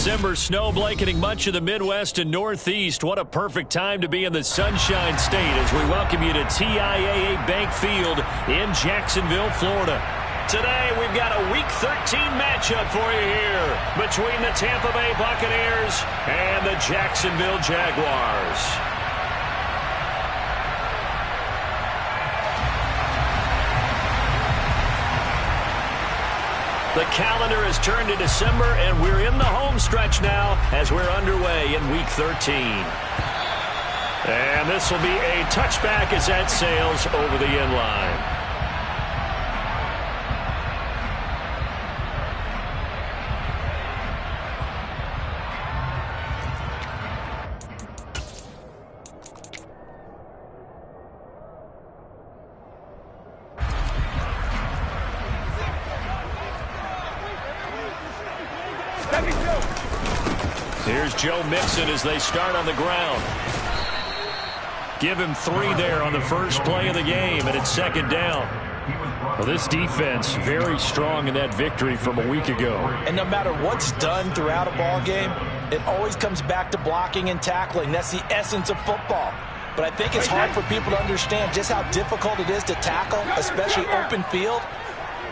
December snow blanketing much of the Midwest and Northeast. What a perfect time to be in the Sunshine State as we welcome you to TIAA Bank Field in Jacksonville, Florida. Today, we've got a Week 13 matchup for you here between the Tampa Bay Buccaneers and the Jacksonville Jaguars. The calendar has turned to December, and we're in the home stretch now as we're underway in Week 13. And this will be a touchback as that sails over the end line. Here's Joe Mixon as they start on the ground. Give him 3 there on the first play of the game, and it's second down. Well, this defense very strong in that victory from a week ago. And no matter what's done throughout a ball game, it always comes back to blocking and tackling. That's the essence of football. But I think it's hard for people to understand just how difficult it is to tackle, especially open field.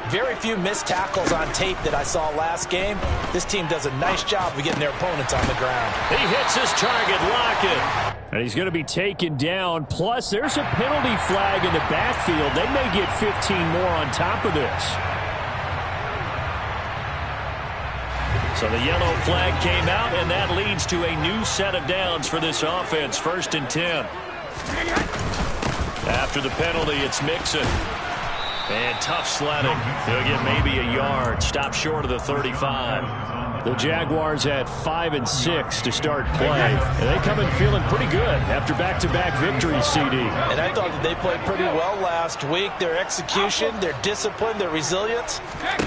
Very few missed tackles on tape that I saw last game. This team does a nice job of getting their opponents on the ground. He hits his target, Lockett. And he's going to be taken down. Plus, there's a penalty flag in the backfield. They may get 15 more on top of this. So the yellow flag came out, and that leads to a new set of downs for this offense. 1st and 10. After the penalty, it's Mixon. And tough sledding. He'll get maybe a yard. Stop short of the 35. The Jaguars at 5 and 6 to start play. And they come in feeling pretty good after back-to-back victories, CD. And I thought that they played pretty well last week. Their execution, their discipline, their resilience,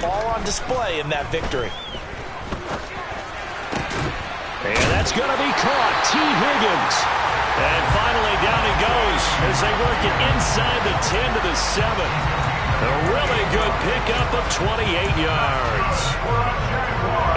all on display in that victory. And that's going to be caught. T. Higgins. And finally down he goes as they work it inside the 10 to the 7. A really good pickup of 28 yards.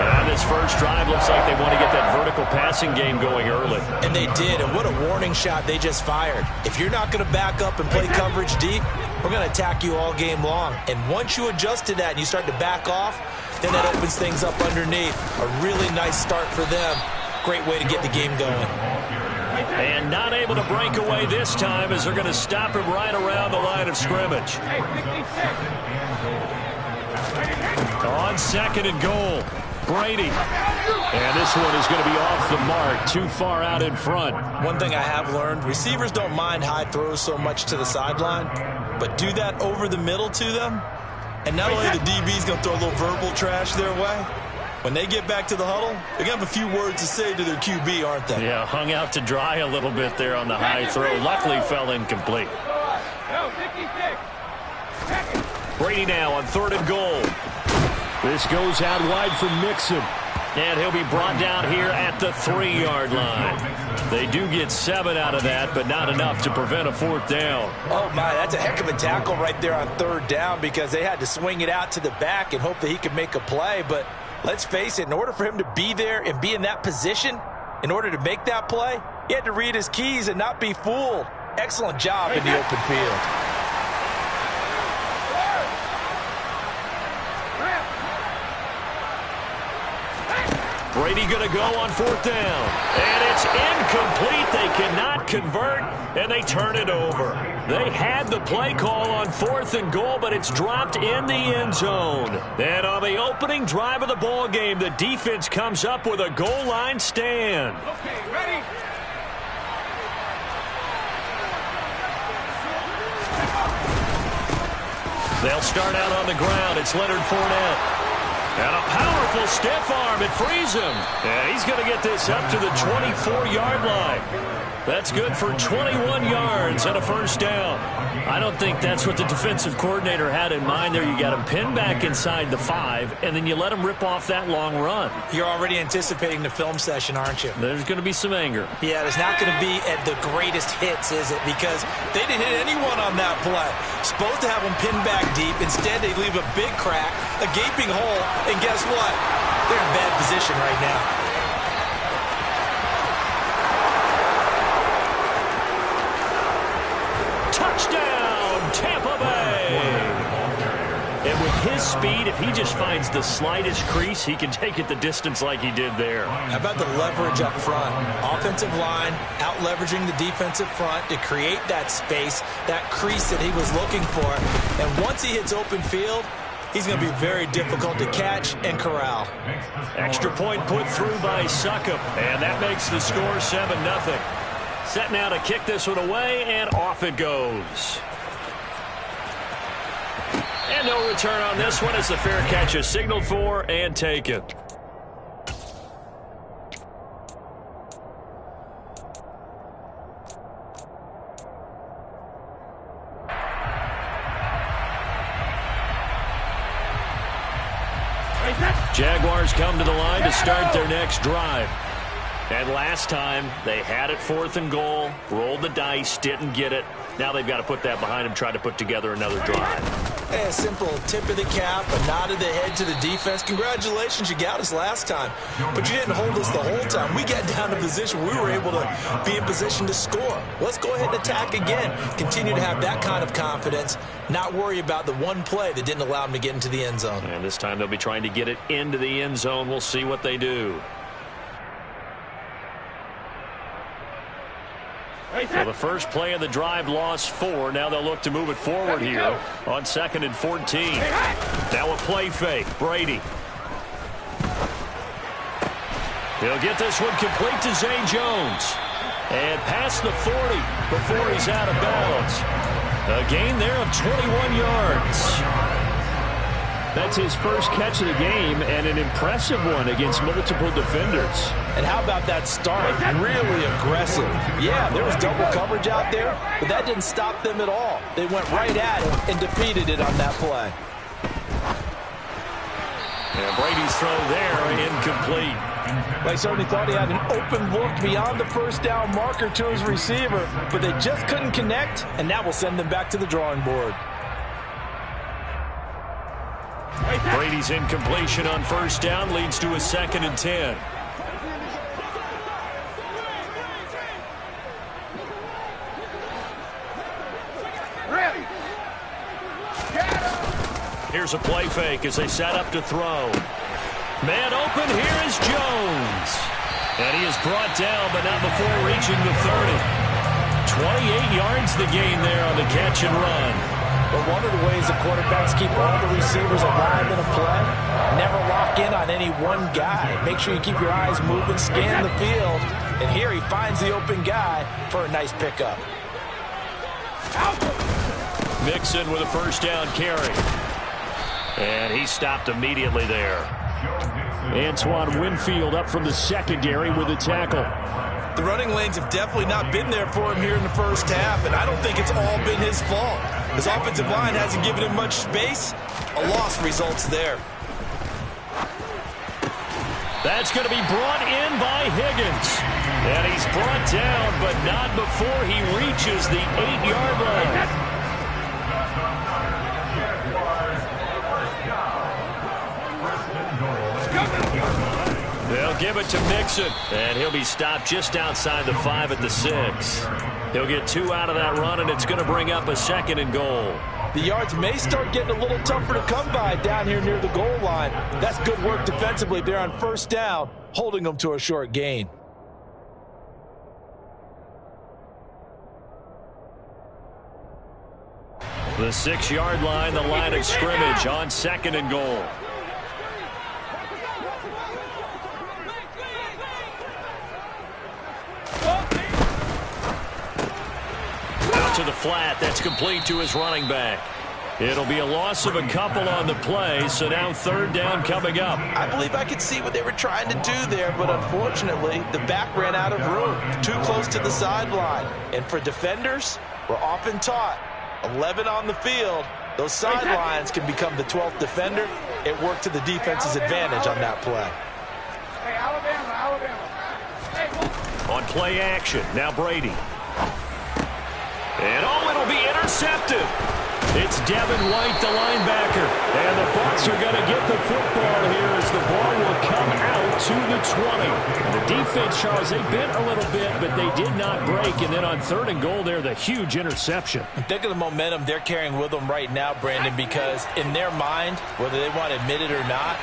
And this first drive looks like they want to get that vertical passing game going early. And they did, and what a warning shot they just fired. If you're not going to back up and play coverage deep, we're going to attack you all game long. And once you adjust to that and you start to back off, then that opens things up underneath. A really nice start for them. Great way to get the game going. And not able to break away this time as they're going to stop him right around the line of scrimmage. On 2nd and goal, Brady. And this one is going to be off the mark, too far out in front. One thing I have learned, receivers don't mind high throws so much to the sideline, but do that over the middle to them, and not only the DB's going to throw a little verbal trash their way, when they get back to the huddle, they're going to have a few words to say to their QB, aren't they? Yeah, hung out to dry a little bit there on the high throw. Luckily fell incomplete. Brady now on 3rd and goal. This goes out wide for Mixon. And he'll be brought down here at the 3-yard line. They do get 7 out of that, but not enough to prevent a 4th down. Oh, my, that's a heck of a tackle right there on 3rd down because they had to swing it out to the back and hope that he could make a play. But let's face it, in order for him to be there and be in that position, in order to make that play, he had to read his keys and not be fooled. Excellent job in the open field. Brady going to go on 4th down. And it's incomplete. They cannot convert, and they turn it over. They had the play call on 4th and goal, but it's dropped in the end zone. And on the opening drive of the ball game, the defense comes up with a goal line stand. Okay, ready? They'll start out on the ground. It's Leonard Fournette. And a powerful stiff arm. It frees him. And he's going to get this up to the 24-yard line. That's good for 21 yards and a 1st down. I don't think that's what the defensive coordinator had in mind there. You got him pinned back inside the 5, and then you let him rip off that long run. You're already anticipating the film session, aren't you? There's going to be some anger. Yeah, there's not going to be at the greatest hits, is it? Because they didn't hit anyone on that play. Supposed to have them pinned back deep. Instead, they leave a big crack, a gaping hole, and guess what? They're in bad position right now. with his speed, if he just finds the slightest crease, he can take it the distance like he did there. How about the leverage up front? Offensive line out-leveraging the defensive front to create that space, that crease that he was looking for. And once he hits open field, he's going to be very difficult to catch and corral. Extra point put through by Succop, and that makes the score 7-0. Set now to kick this one away, and off it goes. And no return on this one as the fair catch is signaled for and taken. Jaguars come to the line to start their next drive. And last time, they had it 4th and goal, rolled the dice, didn't get it. Now they've got to put that behind them, try to put together another drive. Hey, a simple tip of the cap, a nod of the head to the defense. Congratulations, you got us last time. But you didn't hold us the whole time. We got down to position. We were able to be in position to score. Let's go ahead and attack again. Continue to have that kind of confidence. Not worry about the one play that didn't allow them to get into the end zone. And this time they'll be trying to get it into the end zone. We'll see what they do. So the first play of the drive lost 4. Now they'll look to move it forward here on 2nd and 14. Now a play fake. Brady. He'll get this one complete to Zay Jones. And past the 40 before he's out of bounds. A gain there of 21 yards. That's his first catch of the game, and an impressive one against multiple defenders. And how about that start? Really aggressive. Yeah, there was double coverage out there, but that didn't stop them at all. They went right at it and defeated it on that play. And Brady's throw there, incomplete. They certainly thought he had an open look beyond the first down marker to his receiver, but they just couldn't connect, and that will send them back to the drawing board. Brady's incompletion on first down leads to a 2nd and 10. Here's a play fake as they set up to throw. Man open, here is Jones. And he is brought down, but not before reaching the 30. 28 yards the gain there on the catch and run. But one of the ways the quarterbacks keep all the receivers alive in a play, never lock in on any one guy. Make sure you keep your eyes moving, scan the field. And here he finds the open guy for a nice pickup. Mixon with a first down carry. And he stopped immediately there. Antoine Winfield up from the secondary with a tackle. The running lanes have definitely not been there for him here in the first half, and I don't think it's all been his fault. His offensive line hasn't given him much space. A loss results there. That's going to be brought in by Higgins. And he's brought down, but not before he reaches the 8-yard line. They'll give it to Mixon, and he'll be stopped just outside the 5 at the 6. He'll get 2 out of that run, and it's going to bring up a 2nd and goal. The yards may start getting a little tougher to come by down here near the goal line. That's good work defensively there on first down, holding them to a short gain. The 6-yard line, the line of scrimmage on 2nd and goal. Out to the flat. That's complete to his running back. It'll be a loss of a couple on the play, so now 3rd down coming up. I believe I could see what they were trying to do there, but unfortunately, the back ran out of room, too close to the sideline. And for defenders, we're often taught, 11 on the field, those sidelines can become the 12th defender. It worked to the defense's advantage on that play. Hey, Alabama. Hey, on play action, now Brady. And it'll be intercepted. It's Devin White, the linebacker. And the Bucs are going to get the football here as the ball will come out to the 20. And the defense, Charles, they bent a little bit, but they did not break. And then on 3rd and goal there, the huge interception. Think of the momentum they're carrying with them right now, Brandon, because in their mind, whether they want to admit it or not,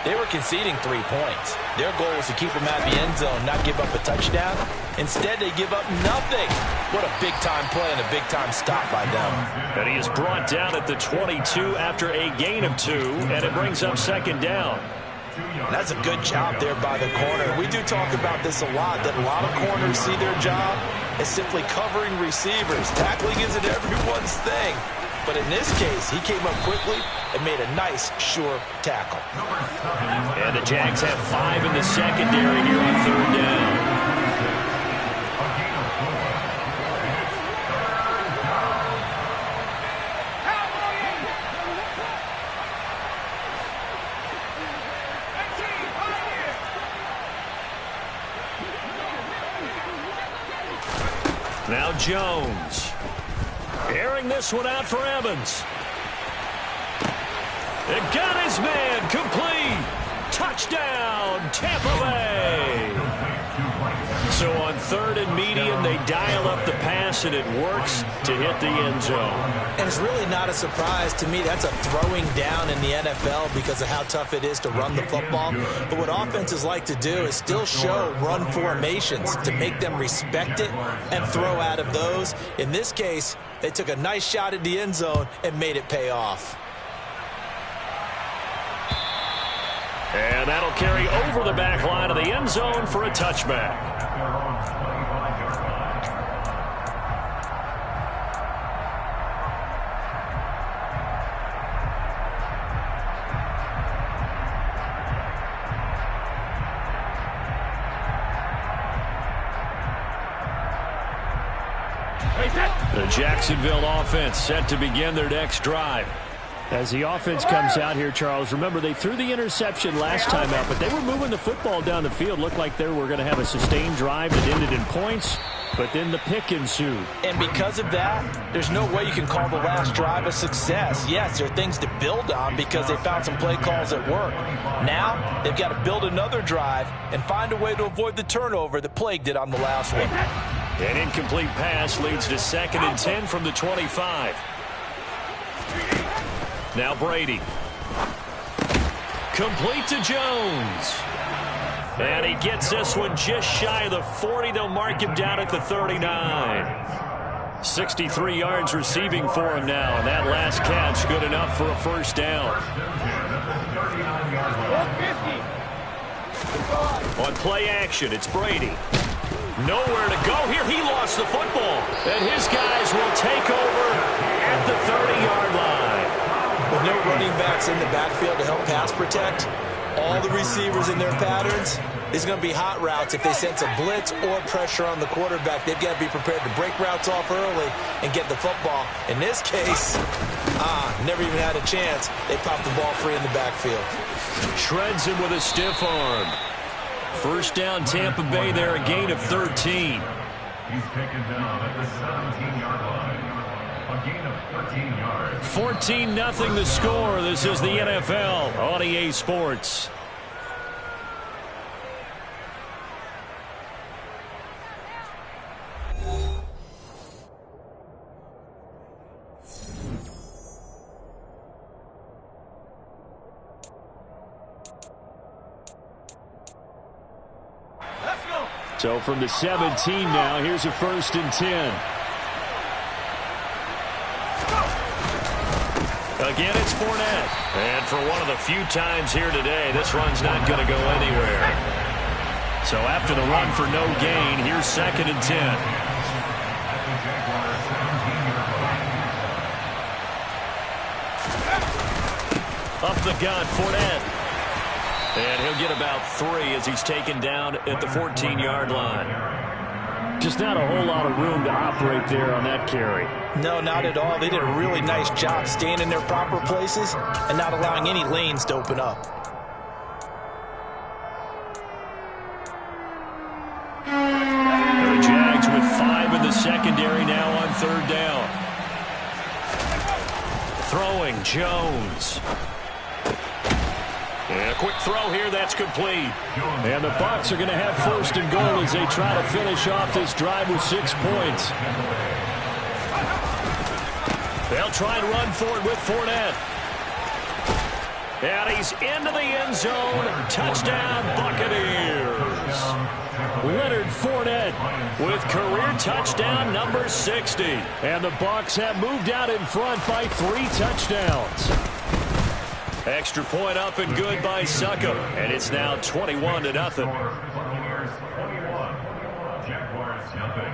they were conceding 3 points. Their goal was to keep them out of the end zone, not give up a touchdown. Instead, they give up nothing. What a big-time play and a big-time stop by them. And he is brought down at the 22 after a gain of 2, and it brings up 2nd down. That's a good job there by the corner. We do talk about this a lot, that a lot of corners see their job as simply covering receivers. Tackling isn't everyone's thing. But in this case, he came up quickly and made a nice, sure tackle. And the Jags have 5 in the secondary here on 3rd down. Now Jones. Airing this one out for Evans. It got his man complete. Touchdown, Tampa Bay. So on 3rd and medium, they dial up the pass, and it works to hit the end zone. And it's really not a surprise to me. That's a throwing down in the NFL because of how tough it is to run the football. But what offenses like to do is still show run formations to make them respect it and throw out of those. In this case, they took a nice shot at the end zone and made it pay off. And that'll carry over the back line of the end zone for a touchback. The Jacksonville offense set to begin their next drive. As the offense comes out here, Charles, remember they threw the interception last time out, but they were moving the football down the field. Looked like they were going to have a sustained drive that ended in points, but then the pick ensued. And because of that, there's no way you can call the last drive a success. Yes, there are things to build on because they found some play calls that work. Now, they've got to build another drive and find a way to avoid the turnover that plagued it on the last one. An incomplete pass leads to 2nd and 10 from the 25. Now Brady. Complete to Jones. And he gets this one just shy of the 40. They'll mark him down at the 39. 63 yards receiving for him now. And that last catch good enough for a 1st down. On play action, it's Brady. Nowhere to go here. He lost the football. And his guys will take over at the 30-yard line. With no running backs in the backfield to help pass protect, all the receivers in their patterns, it's going to be hot routes if they sense a blitz or pressure on the quarterback. They've got to be prepared to break routes off early and get the football. In this case, never even had a chance. They popped the ball free in the backfield. Shreds him with a stiff arm. 1st down, Tampa Bay there, a gain of 13. He's taken down at the 17-yard line. A gain of 13 yards. 14-0 the score. This is the NFL on EA Sports. So from the 17 now, here's a 1st and 10. Again, it's Fournette. And for one of the few times here today, this run's not going to go anywhere. So after the run for no gain, here's 2nd and 10. Up the gun, Fournette. And he'll get about 3 as he's taken down at the 14-yard line. Just not a whole lot of room to operate there on that carry. No, not at all. They did a really nice job staying in their proper places and not allowing any lanes to open up. And the Jags with 5 in the secondary now on 3rd down. Throwing Jones. And a quick throw here, that's complete. And the Bucs are going to have first and goal as they try to finish off this drive with 6 points. They'll try and run for it with Fournette. And he's into the end zone. Touchdown, Buccaneers. Leonard Fournette with career touchdown number 60. And the Bucs have moved out in front by 3 touchdowns. Extra point up and good by Succop. And it's now 21-0. Buccaneers 21, Jaguars nothing.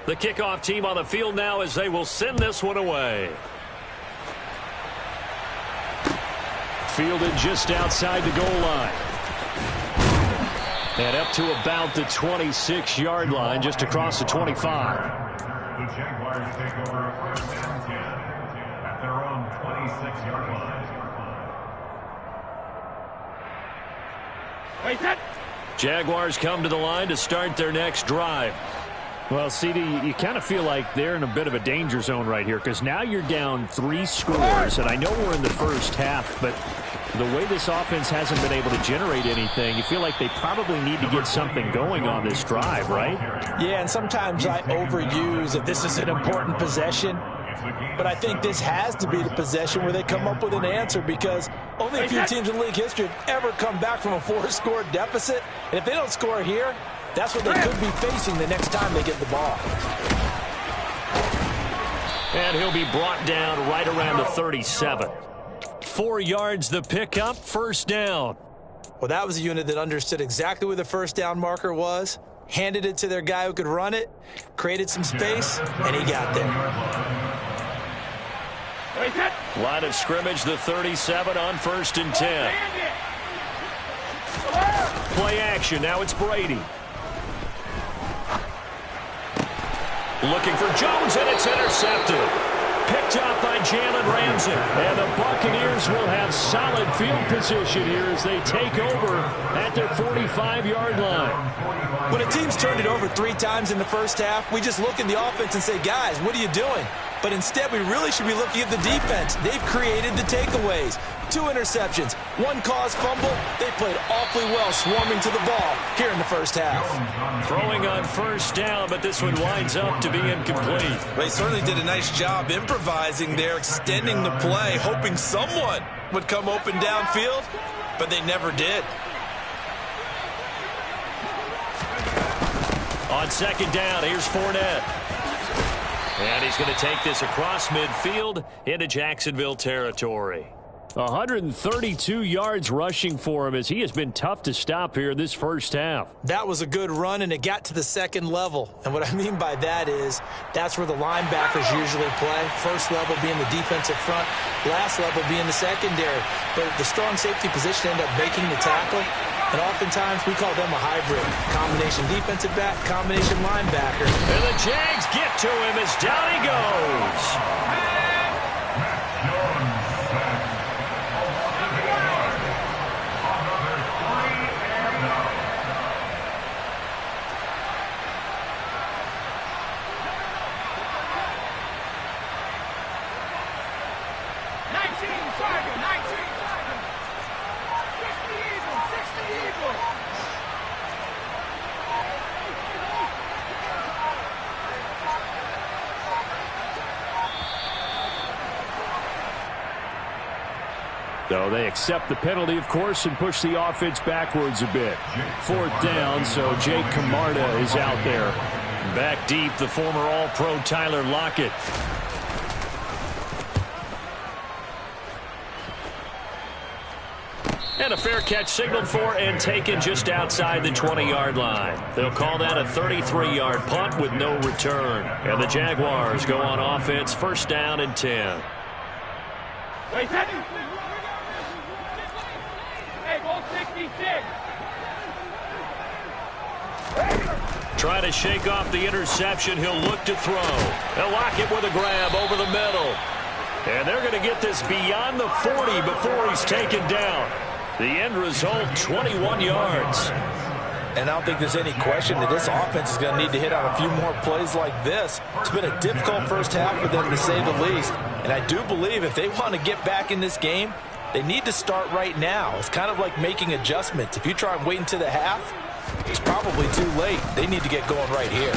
The kickoff team on the field now as they will send this one away. Fielded just outside the goal line. And up to about the 26-yard line, just across the 25. The Jaguars take over first and 10 at their own 26-yard line. Jaguars come to the line to start their next drive. Well, CD, you kind of feel like they're in a bit of a danger zone right here because now you're down 3 scores, and I know we're in the first half, but the way this offense hasn't been able to generate anything, you feel like they probably need to get something going on this drive, right? Yeah, and sometimes I overuse that this is an important possession, but I think this has to be the possession where they come up with an answer because only a few teams in league history have ever come back from a 4-score deficit, and if they don't score here, that's what they could be facing the next time they get the ball. And he'll be brought down right around the 37. 4 yards the pickup, first down. Well, that was a unit that understood exactly where the first down marker was, handed it to their guy who could run it, created some space, and he got there. Line of scrimmage, the 37 on first and 10. Play action, now it's Brady. Looking for Jones, and it's intercepted. Picked up by Jalen Ramsey. And the Buccaneers will have solid field position here as they take over at their 45-yard line. When a team's turned it over 3 times in the first half, we just look at the offense and say, guys, what are you doing? But instead, we really should be looking at the defense. They've created the takeaways. 2 interceptions, 1 caused fumble. They played awfully well swarming to the ball here in the first half. Throwing on first down, but this one winds up to be incomplete. They certainly did a nice job improvising there, extending the play, hoping someone would come open downfield, but they never did. On second down, here's Fournette. And he's going to take this across midfield into Jacksonville territory. 132 yards rushing for him as he has been tough to stop here this first half. That was a good run, and it got to the second level. And what I mean by that is that's where the linebackers usually play. First level being the defensive front, last level being the secondary. But the strong safety position ended up making the tackle. And oftentimes we call them a hybrid. Combination defensive back, combination linebacker. And the Jags get to him as down he goes. So they accept the penalty, of course, and push the offense backwards a bit. 4th down, so Jake Camarda is out there. Back deep, the former All-Pro Tyler Lockett. And a fair catch signaled for and taken just outside the 20-yard line. They'll call that a 33-yard punt with no return. And the Jaguars go on offense, first down and 10. Trying to shake off the interception. He'll look to throw. And Lockett with a grab over the middle. And they're going to get this beyond the 40 before he's taken down. The end result, 21 yards. And I don't think there's any question that this offense is going to need to hit on a few more plays like this. It's been a difficult first half for them, to say the least. And I do believe if they want to get back in this game, they need to start right now. It's kind of like making adjustments. If you try and wait until the half, it's probably too late. They need to get going right here.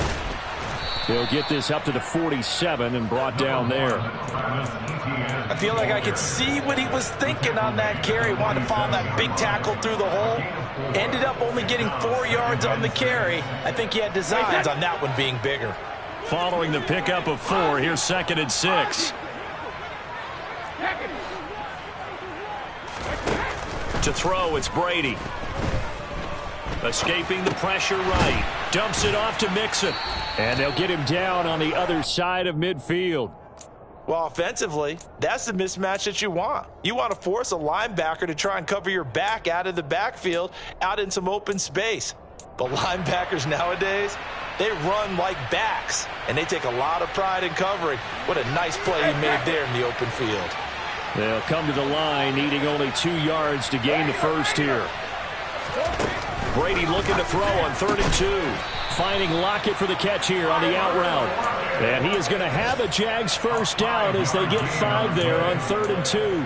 They'll get this up to the 47 and brought down there. I feel like I could see what he was thinking on that carry. Wanted to follow that big tackle through the hole. Ended up only getting 4 yards on the carry. I think he had designs on that one being bigger. Following the pickup of 4, here's 2nd and 6. To throw, it's Brady. Escaping the pressure right. Dumps it off to Mixon. And they'll get him down on the other side of midfield. Well, offensively, that's the mismatch that you want. You want to force a linebacker to try and cover your back out of the backfield, out in some open space. But linebackers nowadays, they run like backs, and they take a lot of pride in covering. What a nice play he made there in the open field. They'll come to the line, needing only 2 yards to gain the first here. Brady looking to throw on 3rd and 2. Finding Lockett for the catch here on the out route. And he is going to have a Jags first down as they get 5 there on 3rd and 2.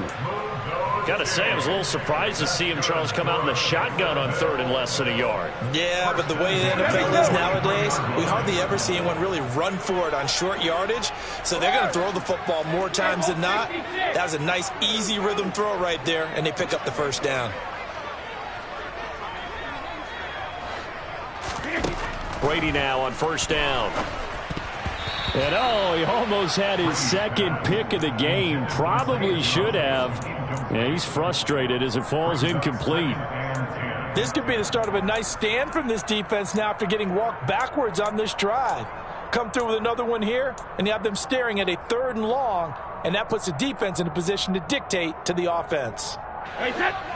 Got to say, I was a little surprised to see him, Charles, come out in the shotgun on 3rd and less than a yard. Yeah, but the way the NFL is nowadays, we hardly ever see anyone really run for it on short yardage. So they're going to throw the football more times than not. That was a nice, easy rhythm throw right there, and they pick up the first down. Brady now on 1st down. And he almost had his 2nd pick of the game. Probably should have. Yeah, he's frustrated as it falls incomplete. This could be the start of a nice stand from this defense now after getting walked backwards on this drive. Come through with another one here, and you have them staring at a 3rd and long, and that puts the defense in a position to dictate to the offense.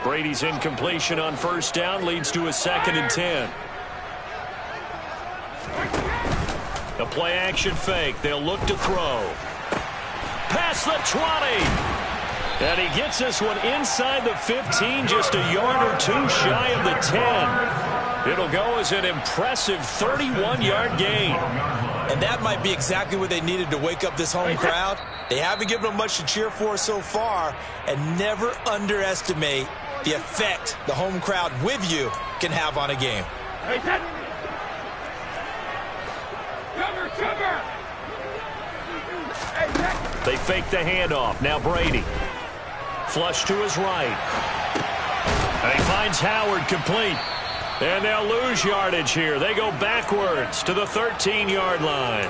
Brady's incompletion on 1st down leads to a 2nd and 10. A play-action fake. They'll look to throw. Past the 20. And he gets this one inside the 15, just a yard or 2 shy of the 10. It'll go as an impressive 31-yard gain. And that might be exactly what they needed to wake up this home crowd. They haven't given them much to cheer for so far, and never underestimate the effect the home crowd with you can have on a game. They fake the handoff. Now Brady. Flush to his right. And he finds Howard complete. And they'll lose yardage here. They go backwards to the 13-yard line.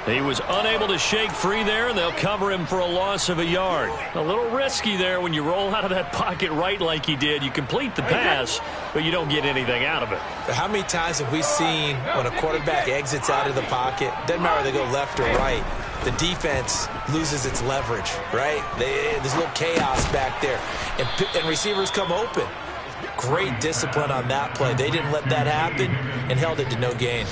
He was unable to shake free there, and they'll cover him for a loss of a yard. A little risky there when you roll out of that pocket right like he did. You complete the pass, but you don't get anything out of it. How many times have we seen when a quarterback exits out of the pocket, doesn't matter whether they go left or right, the defense loses its leverage, right? There's a little chaos back there, and receivers come open. Great discipline on that play. They didn't let that happen and held it to no gain.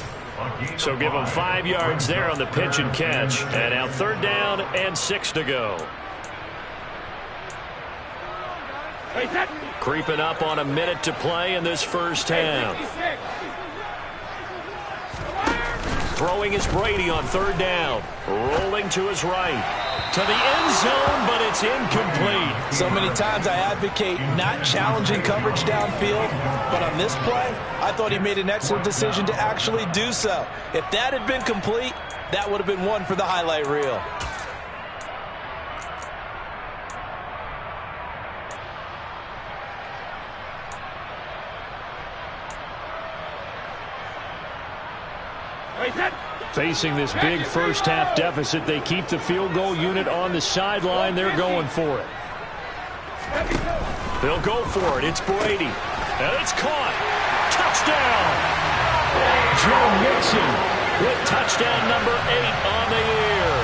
So give them 5 yards there on the pitch and catch. And now 3rd down and 6 to go. Creeping up on a minute to play in this first half. Throwing is Brady on 3rd down. Rolling to his right. To the end zone, but it's incomplete. So many times I advocate not challenging coverage downfield, but on this play, I thought he made an excellent decision to actually do so. If that had been complete, that would have been one for the highlight reel. Facing this big first half deficit, they keep the field goal unit on the sideline. They're going for it. They'll go for it. It's Brady. And it's caught. Touchdown. Joe Mixon with touchdown number 8 on the year.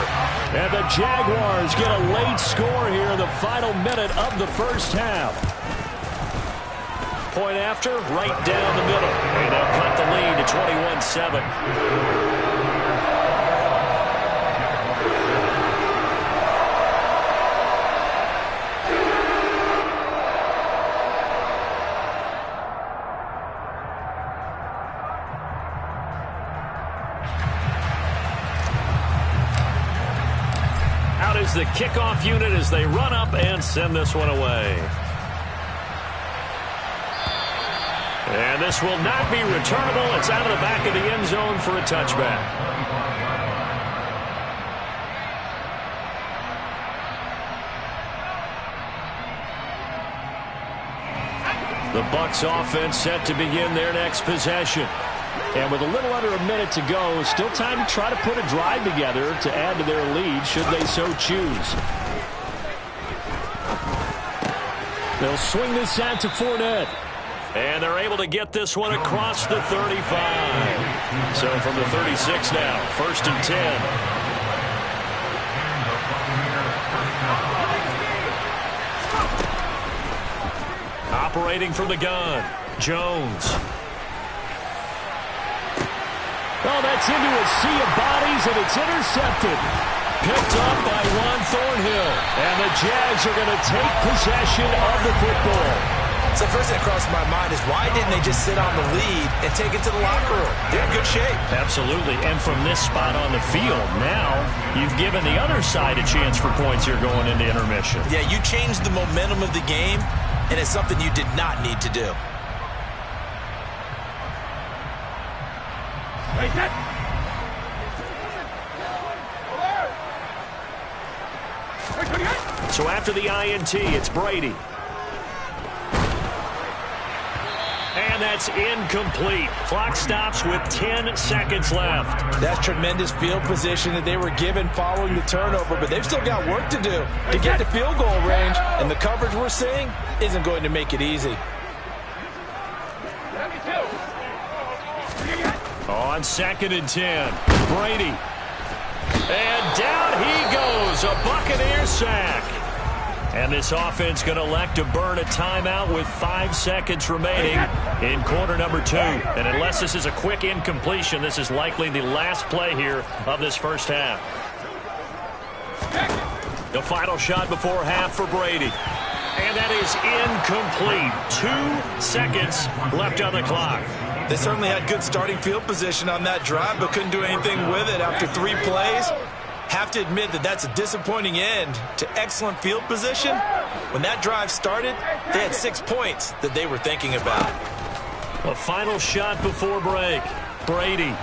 And the Jaguars get a late score here in the final minute of the first half. Point after, right down the middle. And they'll cut the lead to 21-7. 1 kickoff unit as they run up and send this one away. And this will not be returnable. It's out of the back of the end zone for a touchback. The Bucs offense set to begin their next possession. And with a little under a minute to go, still time to try to put a drive together to add to their lead should they so choose. They'll swing this out to Fournette. And they're able to get this one across the 35. So from the 36 now, 1st and 10. Operating from the gun, Jones. Oh, that's into a sea of bodies, and it's intercepted. Picked up by Juan Thornhill. And the Jags are going to take possession of the football. So the first thing that crossed my mind is why didn't they just sit on the lead and take it to the locker room? They're in good shape. Absolutely. And from this spot on the field, now you've given the other side a chance for points here going into intermission. Yeah, you changed the momentum of the game, and it's something you did not need to do. So after the INT, it's Brady. And that's incomplete. Clock stops with 10 seconds left. That's tremendous field position that they were given following the turnover, but they've still got work to do to get to field goal range, and the coverage we're seeing isn't going to make it easy. On 2nd and 10, Brady. And down he goes, a Buccaneer sack. And this offense going to elect to burn a timeout with 5 seconds remaining in quarter number 2. And unless this is a quick incompletion, this is likely the last play here of this first half. The final shot before half for Brady. And that is incomplete. 2 seconds left on the clock. They certainly had good starting field position on that drive, but couldn't do anything with it after 3 plays. Have to admit that that's a disappointing end to excellent field position. When that drive started, they had 6 points that they were thinking about. A final shot before break. Brady.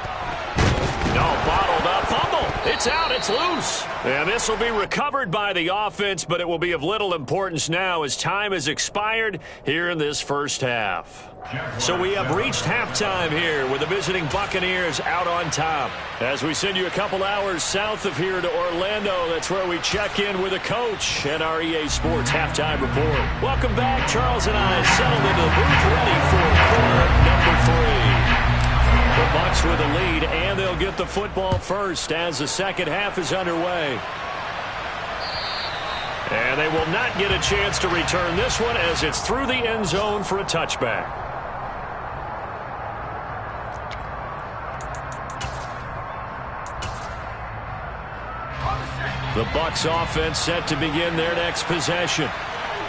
No, bottled up. Fumble. It's out. It's loose. And this will be recovered by the offense, but it will be of little importance now as time has expired here in this first half. So we have reached halftime here with the visiting Buccaneers out on top. As we send you a couple hours south of here to Orlando, that's where we check in with a coach and our EA Sports Halftime Report. Welcome back. Charles and I settled into the booth ready for quarter number 3. The Bucs with the lead, and they'll get the football first as the second half is underway. And they will not get a chance to return this one as it's through the end zone for a touchback. The Bucs offense set to begin their next possession.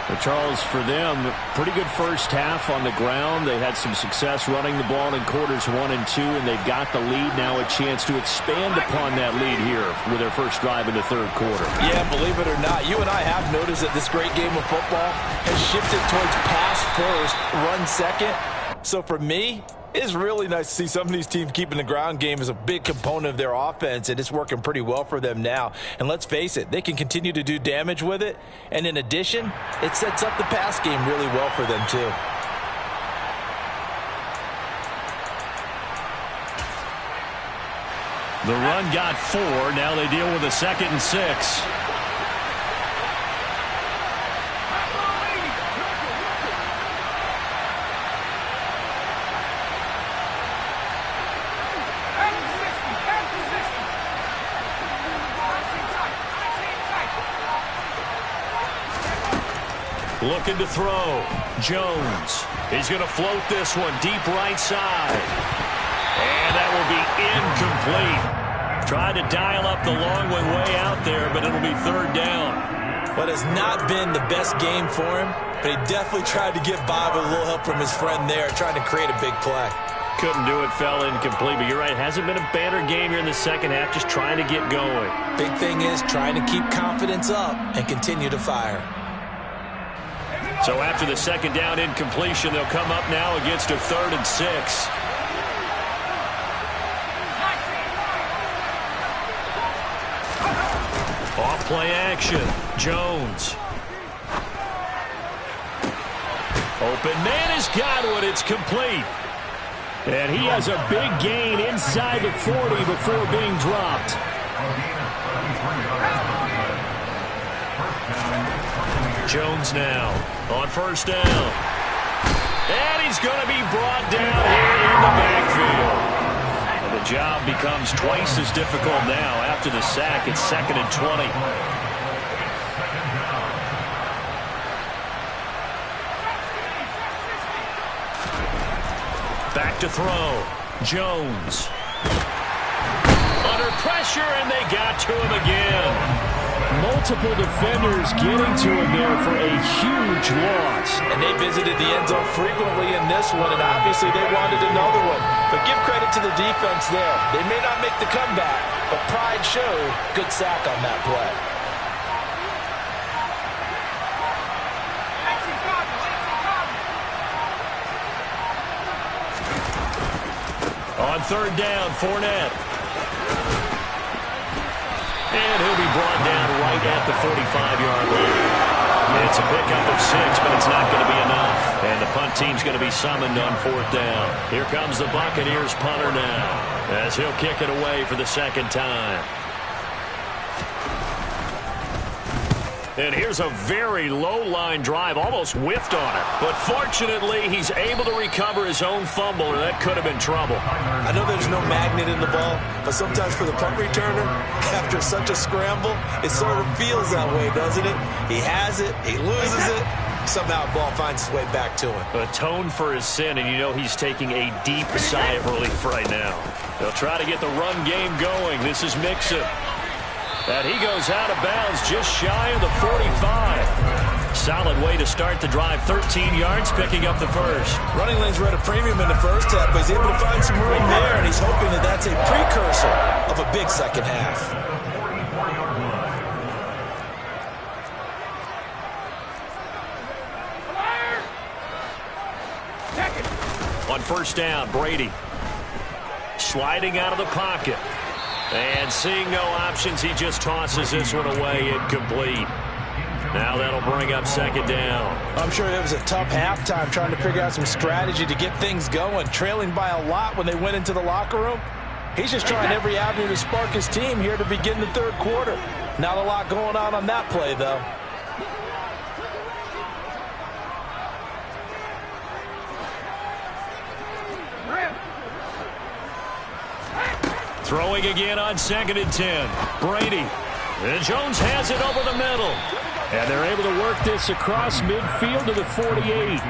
But Charles, for them, pretty good first half on the ground. They had some success running the ball in quarters 1 and 2, and they've got the lead now, a chance to expand upon that lead here with their first drive in the third quarter. Yeah, believe it or not, you and I have noticed that this great game of football has shifted towards pass first, run second. So for me, it's really nice to see some of these teams keeping the ground game as a big component of their offense, and it's working pretty well for them now. And let's face it, they can continue to do damage with it. And in addition, it sets up the pass game really well for them too. The run got 4. Now they deal with a 2nd and 6. Looking to throw. Jones. He's going to float this one deep right side. And that will be incomplete. Tried to dial up the long one way out there, but it'll be 3rd down. What has not been the best game for him, but he definitely tried to get by with a little help from his friend there, trying to create a big play. Couldn't do it, fell incomplete. But you're right, hasn't been a banner game here in the second half, just trying to get going. Big thing is trying to keep confidence up and continue to fire. So after the second down incompletion, they'll come up now against a 3rd and 6. Off play action. Jones. Open man has got one. It's complete. And he has a big gain inside the 40 before being dropped. Jones now on first down. And he's going to be brought down here in the backfield. And the job becomes twice as difficult now after the sack. It's 2nd and 20. Back to throw. Jones. Under pressure, and they got to him again. Multiple defenders getting to him there for a huge loss. And they visited the end zone frequently in this one, and obviously they wanted another one. But give credit to the defense there. They may not make the comeback, but pride showed. Good sack on that play. On 3rd down, Fournette. And he'll be brought down right at the 45-yard line. It's a pickup of 6, but it's not going to be enough. And the punt team's going to be summoned on 4th down. Here comes the Buccaneers punter now, as he'll kick it away for the 2nd time. And here's a very low-line drive, almost whiffed on it. But fortunately, he's able to recover his own fumble, or that could have been trouble. I know there's no magnet in the ball, but sometimes for the punt returner, after such a scramble, it sort of feels that way, doesn't it? He has it, he loses it, somehow the ball finds its way back to him. Atone for his sin, and you know he's taking a deep sigh of relief right now. They'll try to get the run game going. This is Mixon. And he goes out of bounds just shy of the 45. Solid way to start the drive. 13 yards, picking up the first. Running lanes were at a premium in the first half, but he's able to find some room there, and he's hoping that that's a precursor of a big second half. On first down, Brady. Sliding out of the pocket. And seeing no options, he just tosses this one away, incomplete. Now that'll bring up 2nd down. I'm sure it was a tough halftime trying to figure out some strategy to get things going, trailing by a lot when they went into the locker room. He's just trying every avenue to spark his team here to begin the 3rd quarter. Not a lot going on that play, though. Throwing again on 2nd and 10. Brady. And Jones has it over the middle. And they're able to work this across midfield to the 48.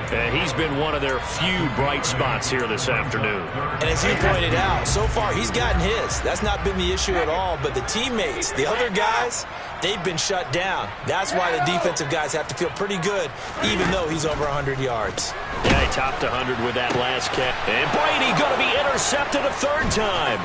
And he's been one of their few bright spots here this afternoon. And as you pointed out, so far he's gotten his. That's not been the issue at all. But the teammates, the other guys, they've been shut down. That's why the defensive guys have to feel pretty good, even though he's over 100 yards. Yeah, he topped 100 with that last catch. And Brady going to be intercepted a 3rd time.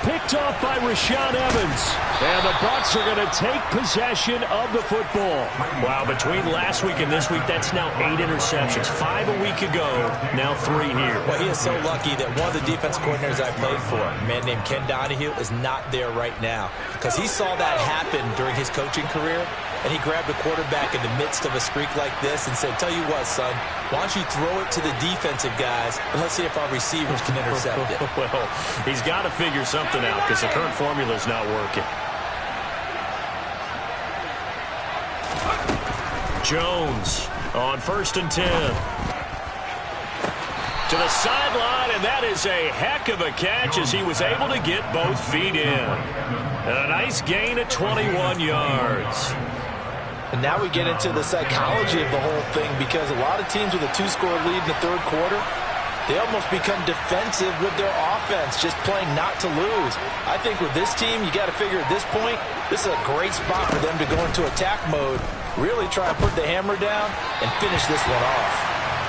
Picked off by Rashaan Evans. And the Bucs are going to take possession of the football. Wow, between last week and this week, that's now 8 interceptions. 5 a week ago, now 3 here. Well, he is so lucky that one of the defense coordinators I played for, a man named Ken Donahue, is not there right now. Because he saw that happen during his coaching career, and he grabbed the quarterback in the midst of a streak like this and said, tell you what, son, why don't you throw it to the defensive guys, and let's see if our receivers can intercept it. Well, he's got to figure something out because the current formula is not working. Jones on 1st and 10. To the sideline, and that is a heck of a catch as he was able to get both feet in. And a nice gain at 21 yards. And now we get into the psychology of the whole thing, because a lot of teams with a 2-score lead in the 3rd quarter, they almost become defensive with their offense, just playing not to lose. I think with this team, you got to figure at this point, this is a great spot for them to go into attack mode, really try to put the hammer down and finish this one off.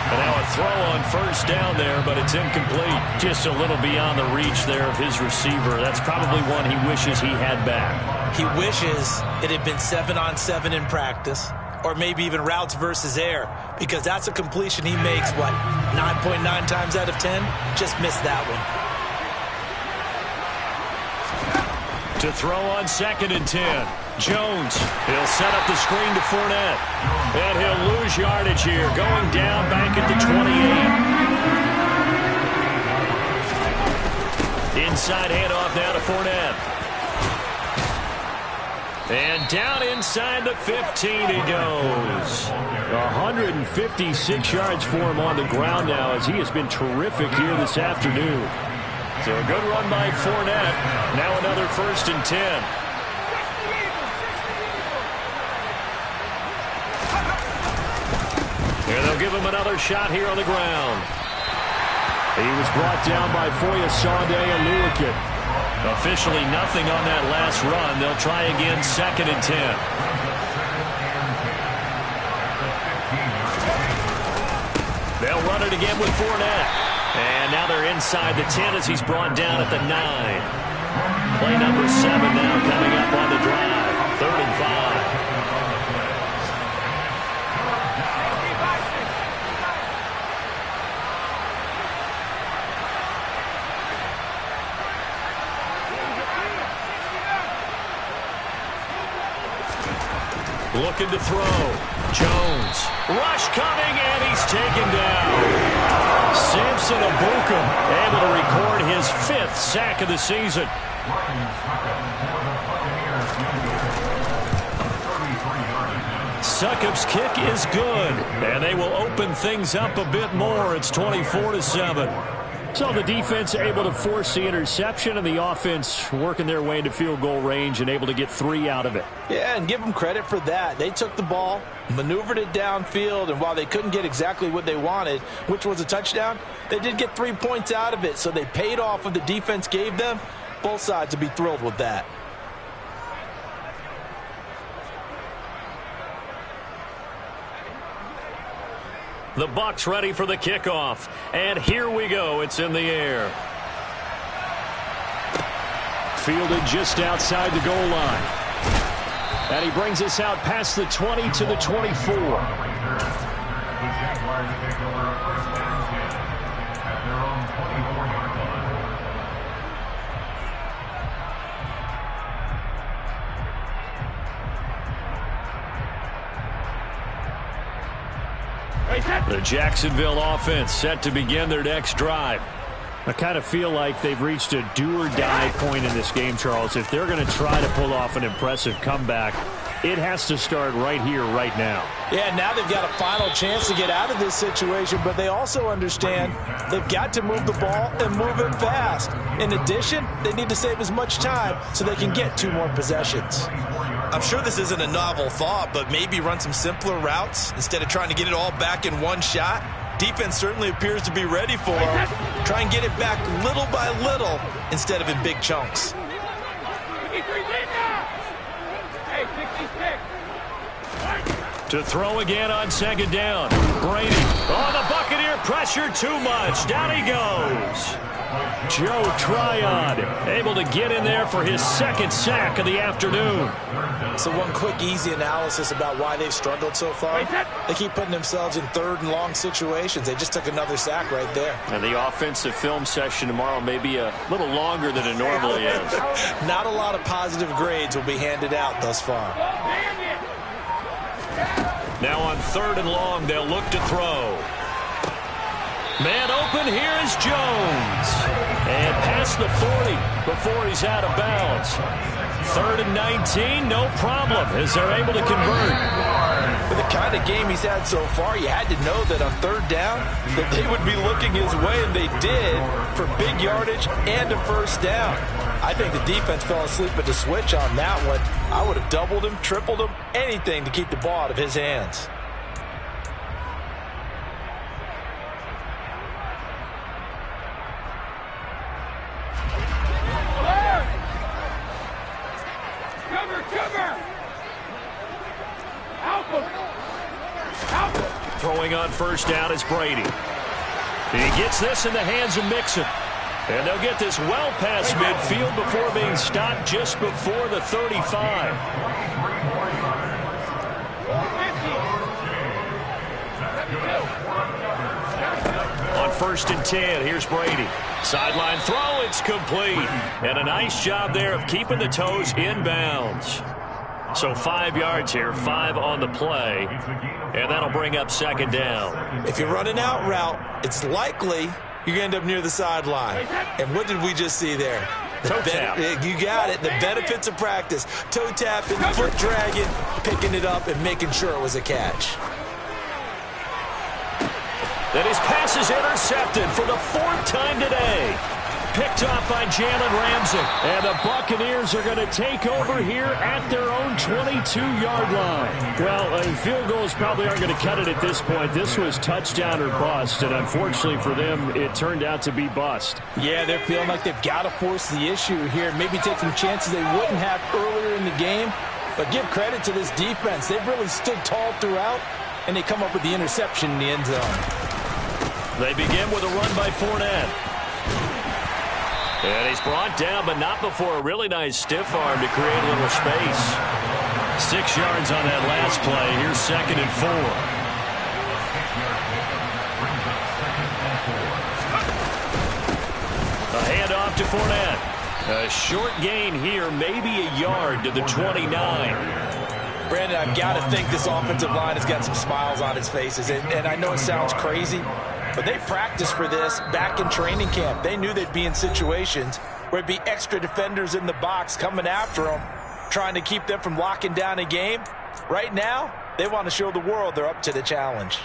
And now a throw on first down there, but it's incomplete. Just a little beyond the reach there of his receiver. That's probably one he wishes he had back. He wishes it had been 7-on-7 in practice, or maybe even routes versus air, because that's a completion he makes, 9.9 times out of 10? Just missed that one. To throw on 2nd and 10. Jones, he'll set up the screen to Fournette. And he'll lose yardage here, going down back at the 28. Inside handoff now to Fournette. And down inside the 15 he goes. 156 yards for him on the ground now, as he has been terrific here this afternoon. So a good run by Fournette. Now another 1st and 10. And they'll give him another shot here on the ground. He was brought down by Foyesade Oluokun. Officially nothing on that last run. They'll try again 2nd and 10. They'll run it again with Fournette. And now they're inside the 10 as he's brought down at the 9. Play number 7 now coming up on the drive. 3rd and 5. Looking to throw. Jones. Rush coming, and he's taken down. Samson Ebukam able to record his 5th sack of the season. Succop's kick is good, and they will open things up a bit more. It's 24-7. So the defense able to force the interception, and the offense working their way into field goal range and able to get 3 out of it. Yeah, and give them credit for that. They took the ball, maneuvered it downfield, and while they couldn't get exactly what they wanted, which was a touchdown, they did get 3 points out of it, so they paid off what the defense gave them. Both sides will be thrilled with that. The Bucs ready for the kickoff. And here we go. It's in the air. Fielded just outside the goal line. And he brings us out past the 20 to the 24. The Jaguars take over a 1st and 10 at their own 24-yard line. The Jacksonville offense set to begin their next drive. I kind of feel like they've reached a do-or-die point in this game, Charles. If they're going to try to pull off an impressive comeback, it has to start right here, right now. Yeah, now they've got a final chance to get out of this situation, but they also understand they've got to move the ball and move it fast. In addition, they need to save as much time so they can get 2 more possessions. I'm sure this isn't a novel thought, but maybe run some simpler routes instead of trying to get it all back in one shot. Defense certainly appears to be ready for them. Try and get it back little by little instead of in big chunks. To throw again on 2nd down. Brady. Oh, the Buccaneer pressure too much. Down he goes. Joe Tryon able to get in there for his 2nd sack of the afternoon. So one quick, easy analysis about why they've struggled so far. They keep putting themselves in 3rd and long situations. They just took another sack right there. And the offensive film session tomorrow may be a little longer than it normally is. Not a lot of positive grades will be handed out thus far. Now on 3rd and long, they'll look to throw. Man open, here is Jones. And past the 40 before he's out of bounds. 3rd and 19, no problem, as they're able to convert. With the kind of game he's had so far, you had to know that on 3rd down, that they would be looking his way, and they did, for big yardage and a 1st down. I think the defense fell asleep at the switch on that one. I would have doubled him, tripled him, anything to keep the ball out of his hands. Throwing on first down is Brady. He gets this in the hands of Mixon. And they'll get this well past midfield before being stopped just before the 35. On 1st and 10, here's Brady. Sideline throw, it's complete. And a nice job there of keeping the toes inbounds. So 5 yards here, 5 on the play. And that'll bring up 2nd down. If you're running out route, it's likely you're going to end up near the sideline. And what did we just see there? Toe tap. You got it. The benefits of practice. Toe tapping, foot dragging, picking it up, and making sure it was a catch. That his pass is intercepted for the 4th time today. Picked off by Jalen Ramsey. And the Buccaneers are going to take over here at their own 22-yard line. Well, field goals probably aren't going to cut it at this point. This was touchdown or bust, and unfortunately for them, it turned out to be bust. Yeah, they're feeling like they've got to force the issue here. Maybe take some chances they wouldn't have earlier in the game. But give credit to this defense. They've really stood tall throughout, and they come up with the interception in the end zone. They begin with a run by Fournette. And he's brought down, but not before a really nice stiff arm to create a little space. 6 yards on that last play. Here's 2nd and 4. A handoff to Fournette. A short gain here, maybe a yard to the 29. Brandon, I've got to think this offensive line has got some smiles on its faces. And I know it sounds crazy, but they practiced for this back in training camp. They knew they'd be in situations where there'd be extra defenders in the box coming after them, trying to keep them from locking down a game. Right now, they want to show the world they're up to the challenge.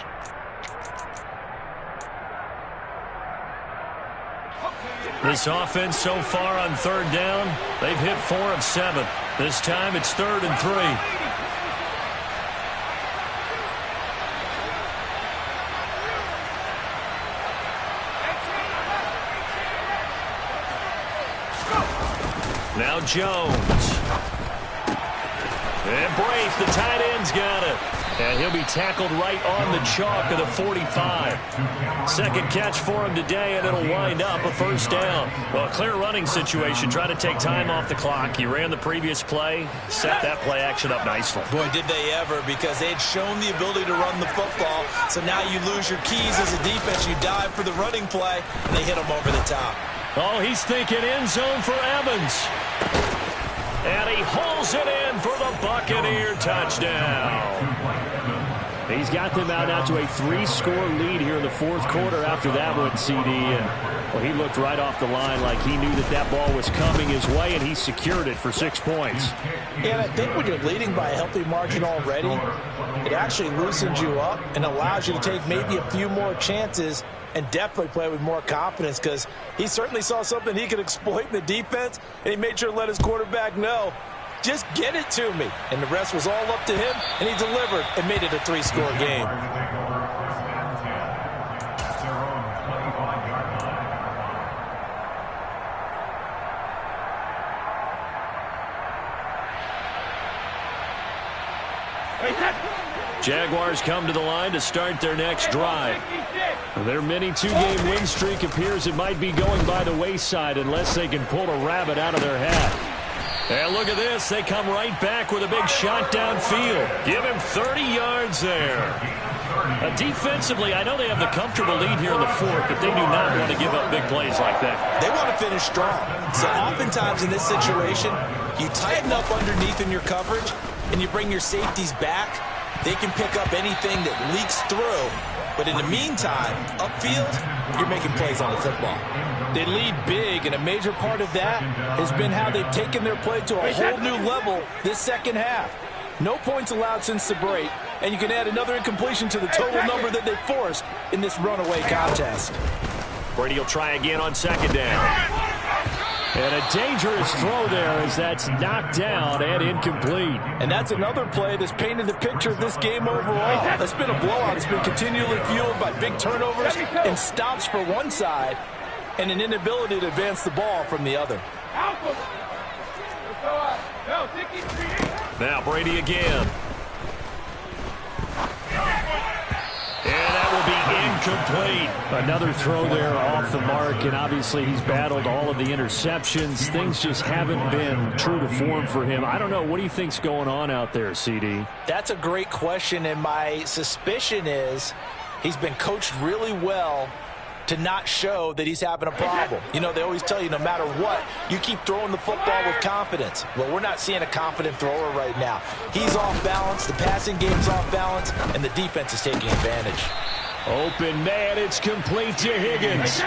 This offense so far on 3rd down, they've hit 4 of 7. This time it's 3rd and 3. Now Jones. And Braith, the tight end's got it. And he'll be tackled right on the chalk of the 45. 2nd catch for him today, and it'll wind up a 1st down. Well, a clear running situation, trying to take time off the clock. He ran the previous play, set that play action up nicely. Boy, did they ever, because they had shown the ability to run the football. So now you lose your keys as a defense. You dive for the running play, and they hit him over the top. Oh, he's thinking end zone for Evans. And he hauls it in for the Buccaneer touchdown. He's got them out now to a 3-score lead here in the 4th quarter after that one, CD. And well, he looked right off the line like he knew that that ball was coming his way, and he secured it for 6 points. And I think when you're leading by a healthy margin already, it actually loosens you up and allows you to take maybe a few more chances and definitely play with more confidence, because he certainly saw something he could exploit in the defense, and he made sure to let his quarterback know, just get it to me. And the rest was all up to him, and he delivered and made it a 3-score game. Jaguars come to the line to start their next drive. Their mini 2-game win streak appears it might be going by the wayside unless they can pull a rabbit out of their hat. And look at this. They come right back with a big shot downfield. Give him 30 yards there. Defensively, I know they have the comfortable lead here in the 4th, but they do not want to give up big plays like that. They want to finish strong. So oftentimes in this situation, you tighten up underneath in your coverage, and you bring your safeties back. They can pick up anything that leaks through. But in the meantime, upfield, you're making plays on the football. They lead big, and a major part of that has been how they've taken their play to a whole new level this 2nd half. No points allowed since the break, and you can add another incompletion to the total number that they forced in this runaway contest. Brady will try again on 2nd down. And a dangerous throw there as that's knocked down and incomplete. And that's another play that's painted the picture of this game overall. That's been a blowout. It's been continually fueled by big turnovers and stops for one side and an inability to advance the ball from the other. Now Brady again. complete. Another throw there off the mark, and obviously he's battled all of the interceptions. Things just haven't been true to form for him. I don't know. What do you think's going on out there, CD? That's a great question, and my suspicion is he's been coached really well to not show that he's having a problem. You know, they always tell you no matter what, you keep throwing the football with confidence. Well, we're not seeing a confident thrower right now. He's off balance, the passing game's off balance, and the defense is taking advantage. Open man, it's complete to Higgins.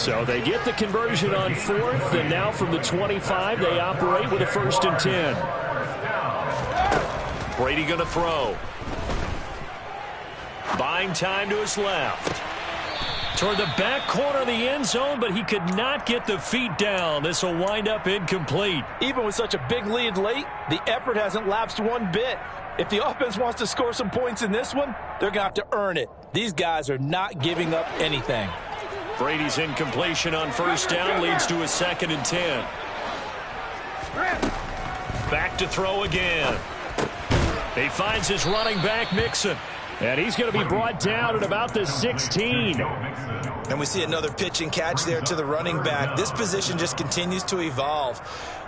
So they get the conversion on fourth, and now from the 25, they operate with a 1st and 10. Brady going to throw. Buying time to his left. Toward the back corner of the end zone, but he could not get the feet down. This will wind up incomplete. Even with such a big lead late, the effort hasn't lapsed one bit. If the offense wants to score some points in this one, they're going to have to earn it. These guys are not giving up anything. Brady's incompletion on 1st down leads to a 2nd and 10. Back to throw again. He finds his running back, Mixon. And he's going to be brought down at about the 16. And we see another pitch and catch there to the running back. This position just continues to evolve.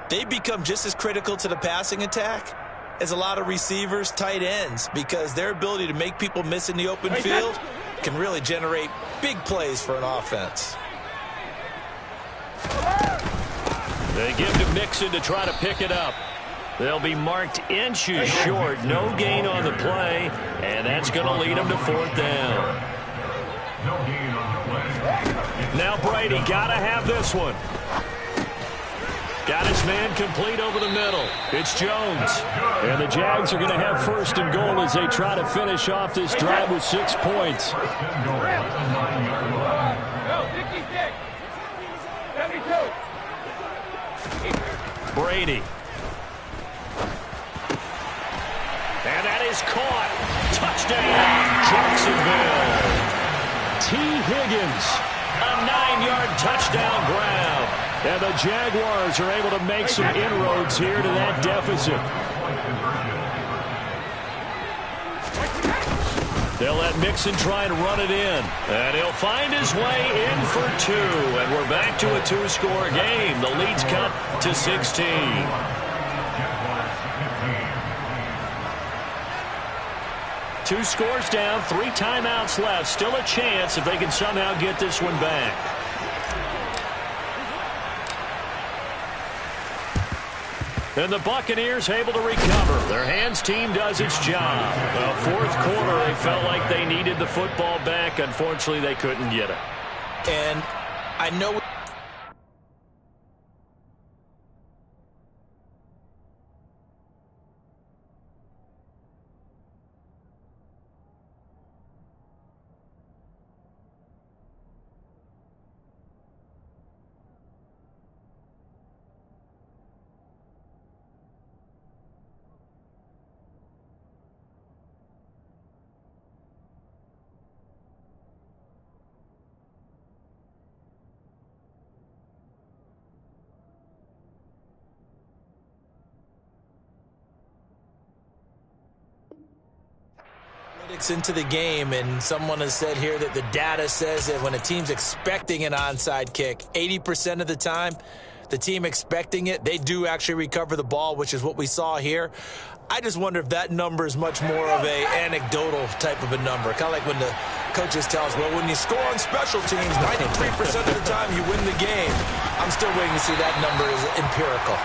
They become just as critical to the passing attack as a lot of receivers, tight ends, because their ability to make people miss in the open field can really generate big plays for an offense. They give to Mixon to try to pick it up. They'll be marked inches short. No gain on the play, and that's going to lead them to 4th down. Now Brady got to have this one. Got his man complete over the middle. It's Jones. And the Jags are going to have 1st and goal as they try to finish off this drive with 6 points. Brady. And that is caught. Touchdown, Jacksonville. T. Higgins. A 9-yard touchdown grab. And the Jaguars are able to make some inroads here to that deficit. They'll let Mixon try and run it in. And he'll find his way in for 2. And we're back to a 2-score game. The lead's cut to 16. Two scores down, 3 timeouts left. Still a chance if they can somehow get this one back. And the Buccaneers able to recover. Their hands team does its job. The 4th quarter, they felt like they needed the football back. Unfortunately, they couldn't get it. And I know into the game, and someone has said here that the data says that when a team's expecting an onside kick, 80% of the time, the team expecting it, they do actually recover the ball, which is what we saw here. I just wonder if that number is much more of a anecdotal type of a number, kind of like when the coaches tell us, well, when you score on special teams, 93% of the time you win the game. I'm still waiting to see that number is empirical.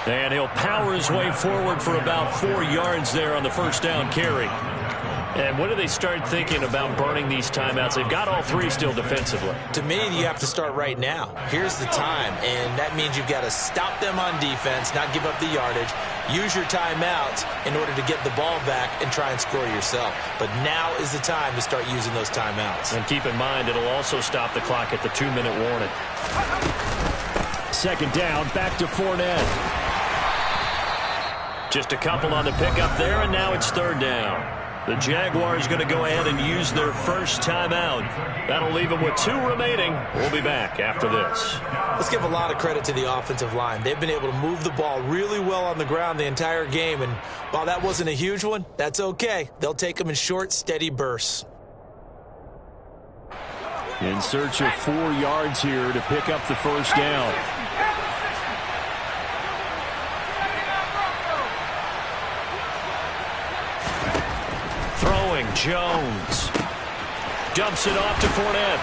And he'll power his way forward for about 4 yards there on the 1st down carry. And when do they start thinking about burning these timeouts? They've got all 3 still defensively. To me, you have to start right now. Here's the time, and that means you've got to stop them on defense, not give up the yardage, use your timeouts in order to get the ball back and try and score yourself. But now is the time to start using those timeouts. And keep in mind, it'll also stop the clock at the 2-minute warning. 2nd down, back to Fournette. Just a couple on the pickup there, and now it's 3rd down. The Jaguars going to go ahead and use their first timeout. That'll leave them with 2 remaining. We'll be back after this. Let's give a lot of credit to the offensive line. They've been able to move the ball really well on the ground the entire game, and while that wasn't a huge one, that's okay. They'll take them in short, steady bursts. In search of 4 yards here to pick up the first down. Throwing, Jones. Dumps it off to Fournette.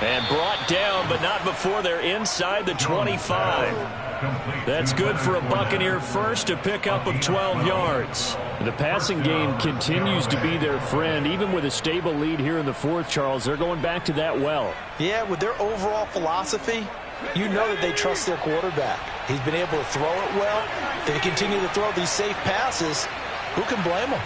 And brought down, but not before they're inside the 25. That's good for a Buccaneer first, a pickup of 12 yards. The passing game continues to be their friend. Even with a stable lead here in the fourth, Charles, they're going back to that well. Yeah, with their overall philosophy, you know that they trust their quarterback. He's been able to throw it well. If they continue to throw these safe passes, who can blame them?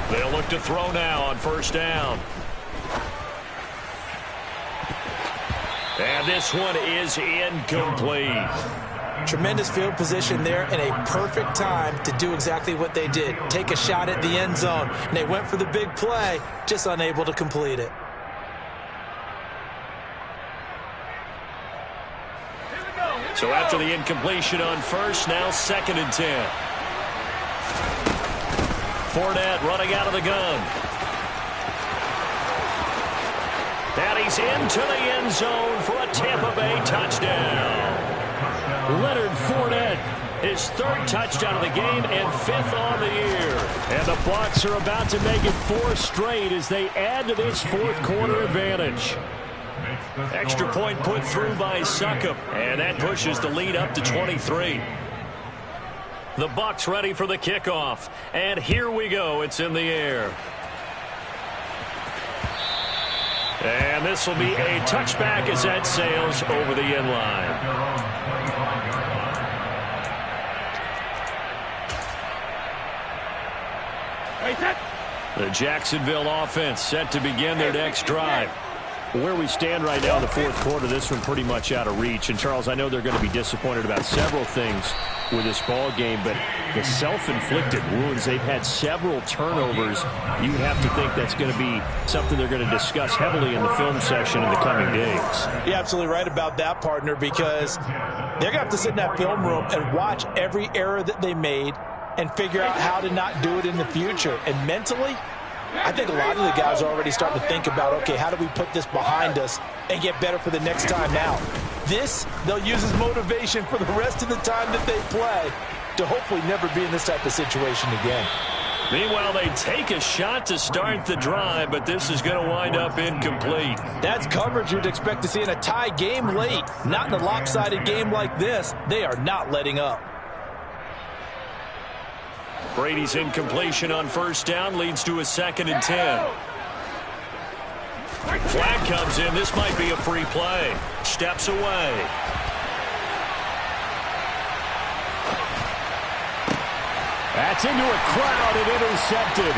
They'll look to throw now on first down. And this one is incomplete. Tremendous field position there and a perfect time to do exactly what they did. Take a shot at the end zone. And they went for the big play, just unable to complete it. So after the incompletion on first, now 2nd and 10. Fournette running out of the gun. And he's into the end zone for a Tampa Bay touchdown. Leonard Fournette, his 3rd touchdown of the game and 5th on the year. And the Bucs are about to make it 4 straight as they add to this fourth quarter advantage. Extra point put through by Succop, and that pushes the lead up to 23. The Bucs ready for the kickoff, and here we go. It's in the air. And this will be a touchback as that sails over the end line. The Jacksonville offense set to begin their next drive. Where we stand right now in the fourth quarter, this one pretty much out of reach. And, Charles, I know they're going to be disappointed about several things with this ball game, but the self-inflicted wounds, they've had several turnovers. You have to think that's going to be something they're going to discuss heavily in the film session in the coming days. You're absolutely right about that, partner, because they're going to have to sit in that film room and watch every error that they made and figure out how to not do it in the future. And mentally, I think a lot of the guys are already starting to think about, okay, how do we put this behind us and get better for the next time out? This, they'll use as motivation for the rest of the time that they play to hopefully never be in this type of situation again. Meanwhile, they take a shot to start the drive, but this is going to wind up incomplete. That's coverage you'd expect to see in a tie game late. Not in a lopsided game like this. They are not letting up. Brady's incompletion on first down leads to a 2nd and 10. Flag comes in. This might be a free play. Steps away. That's into a crowd and intercepted.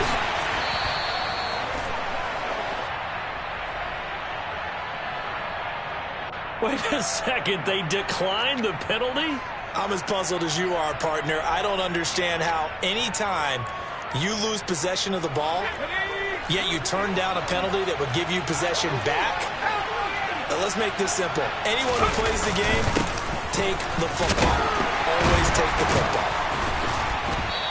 Wait a second. They declined the penalty? I'm as puzzled as you are, partner. I don't understand how anytime you lose possession of the ball, yet you turn down a penalty that would give you possession back. Let's make this simple. Anyone who plays the game, take the football. Always take the football.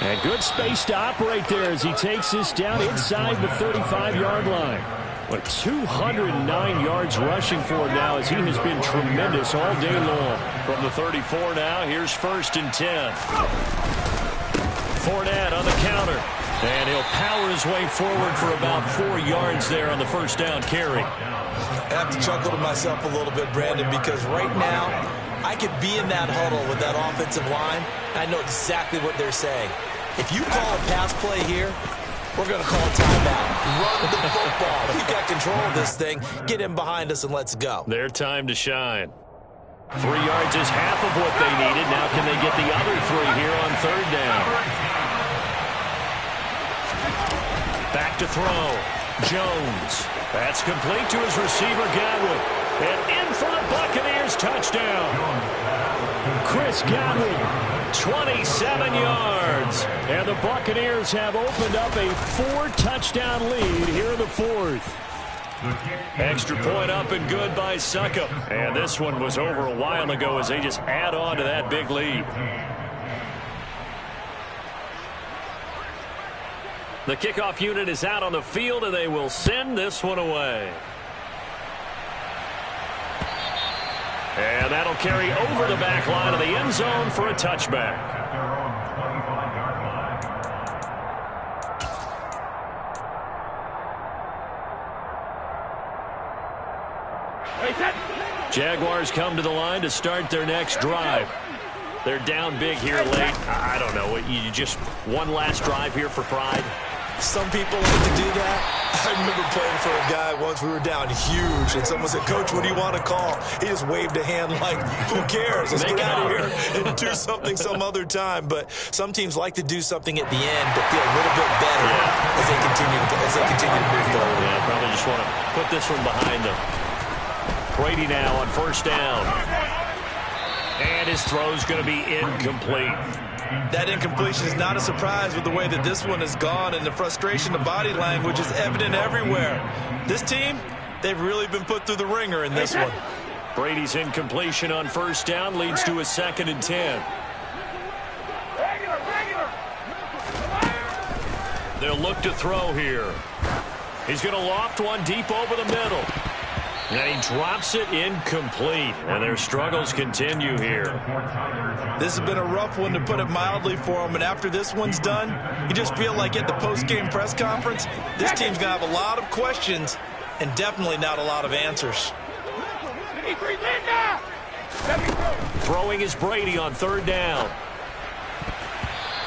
And good space to operate there as he takes this down inside the 35-yard line. But 209 yards rushing for him now as he has been tremendous all day long. From the 34 now, here's 1st and 10. Fournette on the counter. And he'll power his way forward for about 4 yards there on the first down carry. I have to chuckle to myself a little bit, Brandon, because right now I could be in that huddle with that offensive line, and I know exactly what they're saying. If you call a pass play here, we're going to call a timeout. Run the football. We've got control of this thing. Get him behind us and let's go. Their time to shine. 3 yards is half of what they needed. Now can they get the other 3 here on 3rd down? Back to throw. Jones. That's complete to his receiver, Godwin. And in for the Buccaneers touchdown. Chris Godwin. 27 yards. And the Buccaneers have opened up a 4-touchdown lead here in the fourth. Extra point up and good by Succop. And this one was over a while ago as they just add on to that big lead. The kickoff unit is out on the field, and they will send this one away. And that'll carry over the back line of the end zone for a touchback. At their own 25-yard line. Jaguars come to the line to start their next drive. They're down big here late. I don't know. You just one last drive here for pride? Some people like to do that. I remember playing for a guy once. We were down huge, and someone said, "Coach, what do you want to call?" He just waved a hand like, "Who cares? Let's get out of here and do something some other time." But some teams like to do something at the end to feel a little bit better as they continue to move forward. Yeah, probably just want to put this one behind them. Brady now on first down. And his throw's going to be incomplete. That incompletion is not a surprise with the way that this one has gone, and the frustration, the body language is evident everywhere. This team, they've really been put through the ringer in this one. Brady's incompletion on first down leads to a 2nd and 10. They'll look to throw here. He's going to loft one deep over the middle. And he drops it incomplete. And their struggles continue here. This has been a rough one, to put it mildly, for them. And after this one's done, you just feel like at the post-game press conference, this team's going to have a lot of questions and definitely not a lot of answers. Throwing is Brady on third down.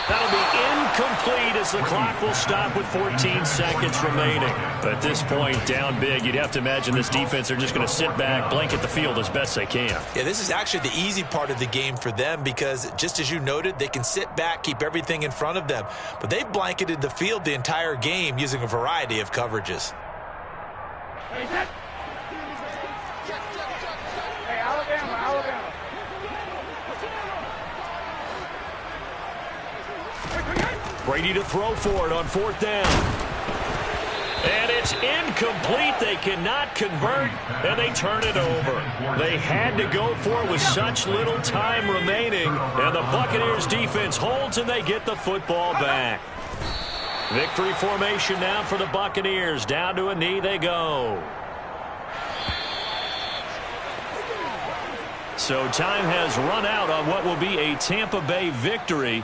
That'll be incomplete as the clock will stop with 14 seconds remaining. At this point, down big, you'd have to imagine this defense are just going to sit back, blanket the field as best they can. Yeah, this is actually the easy part of the game for them because, just as you noted, they can sit back, keep everything in front of them. But they've blanketed the field the entire game using a variety of coverages. Hey, Alabama. Brady to throw for it on fourth down. And it's incomplete. They cannot convert, and they turn it over. They had to go for it with such little time remaining, and the Buccaneers defense holds, and they get the football back. Victory formation now for the Buccaneers. Down to a knee they go. So time has run out on what will be a Tampa Bay victory.